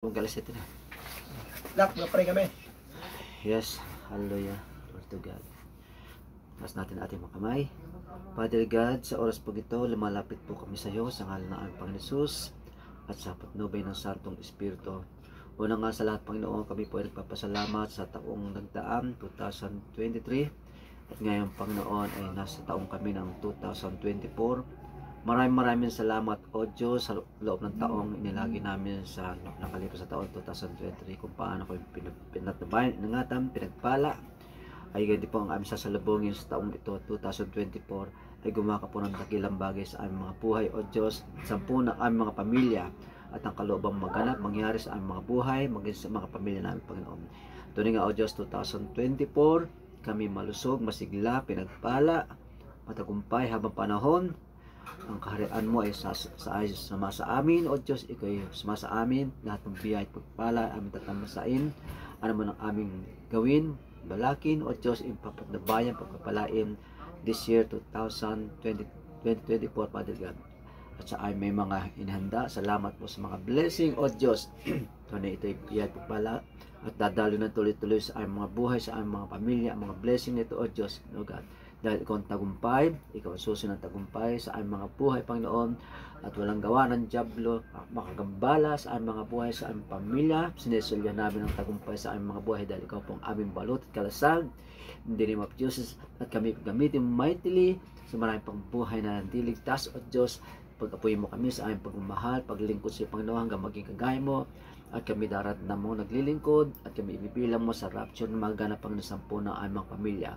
Magalis ito na. Lak, pray kami. Yes, hallelujah. Lord to God. Taas natin ating mga kamay. Father God, sa oras po ito, lumalapit po kami sa iyo sa ngalan ng aming Panginoon Jesus at sa patnubay ng Santong Espiritu. Una nga sa lahat, Panginoon, kami po ay nagpapasalamat sa taong nagdaang 2023 at ngayon, Panginoon, ay nasa taong kami ng 2024. Maraming salamat, O Diyos, sa loob ng taong inilagi namin sa nakalipas sa taon 2023 kung paano ko pinatabayan, inangatan, pinagpala. Ay ganito po ang aming sasalubungin sa taong ito, 2024, ay gumaka po ng dakilang bagay sa aming mga buhay, O Diyos, sampu ng aming mga pamilya at ang kaloobang maganap, mangyari sa aming mga buhay, maging sa mga pamilya namin, Panginoon. Tunay nga, O Diyos, 2024, kami malusog, masigla, pinagpala, matagumpay habang panahon. Ang kaharian mo ay sama sa amin, O Diyos, ikaw ay sama sa amin, lahat ng biyaya at pagpala aming tatamasain, ano man ang aming gawin, balakin, O Diyos, impapagnabayan, pagpapalain this year 2024, Father God. At sa ay may mga inihanda, salamat po sa mga blessing, O Diyos. Tunay ito ay biyaya at pagpala at dadalo na tuloy-tuloy sa aming mga buhay, sa aming mga pamilya, mga blessing nito, O Diyos, O God. Dahil ikaw ang tagumpay, ikaw ang susi ng tagumpay sa aming mga buhay, Panginoon, at walang gawa ng dyablo makagambala sa aming mga buhay, sa aming pamilya. Sinesulya namin ang tagumpay sa aming mga buhay dahil ikaw pong aming balot at kalasag. In the name of Jesus, at kami gamitin mightily sa maraming pang buhay na nandiligtas, O Diyos. Pag-apoy mo kami sa aming pagmamahal, paglingkod sa Panginoon hanggang maging kagaya mo, at kami darat na mo naglilingkod, at kami ibibilang mo sa rapture na maganap ang nasampu ng aming pamilya.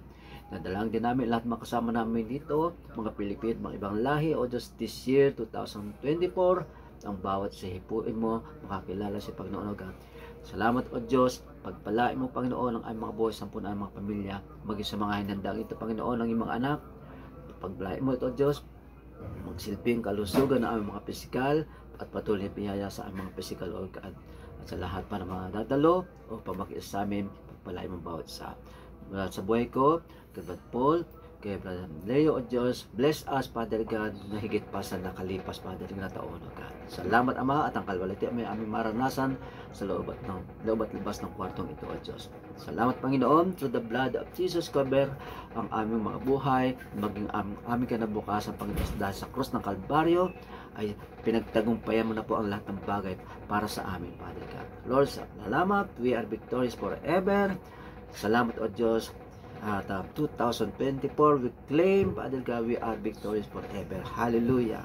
Nadalang din namin lahat mga kasama namin dito, mga Pilipino, mga ibang lahi, O Diyos, this year 2024, ang bawat sihipuin mo, makakilala si Panginoon, O God. Salamat, O Diyos, pagpalain mo, Panginoon, ang aming mga buhay, sampu ng aming mga pamilya, maging sa mga hinandang ito, Panginoon, ang iyong mga anak, pagpalain mo ito, O Diyos, magsilbing kalusugan ng aming mga pisikal at patuloy na biyaya sa aming mga pisikal, O God. At sa lahat pa ng mga dadalo o pamakis sa amin, pagpalain mo bawat sa buhay ko, kay Brother Paul, kay Brother Leo, O Diyos, bless us, Father God, na higit pa sa nakalipas, Father God, na taon, O God. Salamat, Ama, at ang kalwaliti may aming maranasan sa loob at libas ng kwartong ito, O Diyos. Salamat, Panginoon, through the blood of Jesus, cover ang aming mga buhay, maging aming kinabukasan, Panginoon, dahil sa krus ng Kalbaryo, ay pinagtagumpayan mo na po ang lahat ng bagay para sa amin, Father God. Lord, salamat, we are victorious forever. Salamat, O Diyos. At 2024, we claim, Father God, we are victorious forever. Hallelujah.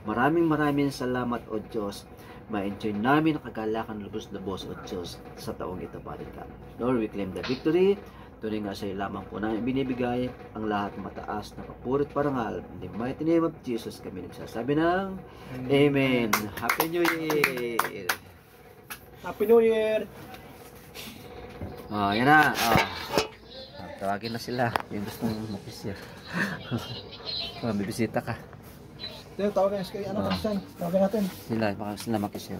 Maraming salamat, O Diyos. Ma-enjoy namin ang kagalakan lubos-lubos, O Diyos, sa taong ito, Father God. Lord, we claim the victory. Tunay nga sa iyo lamang po namin binibigay ang lahat mataas na papurit parangal. In the mighty name of Jesus, kami nagsasabi ng Amen. Happy New Year! Happy New Year! Yan na. Tawagin na sila. Yung gusto mong makisir. Bibisita ka. Tawagan natin. Sila makisir.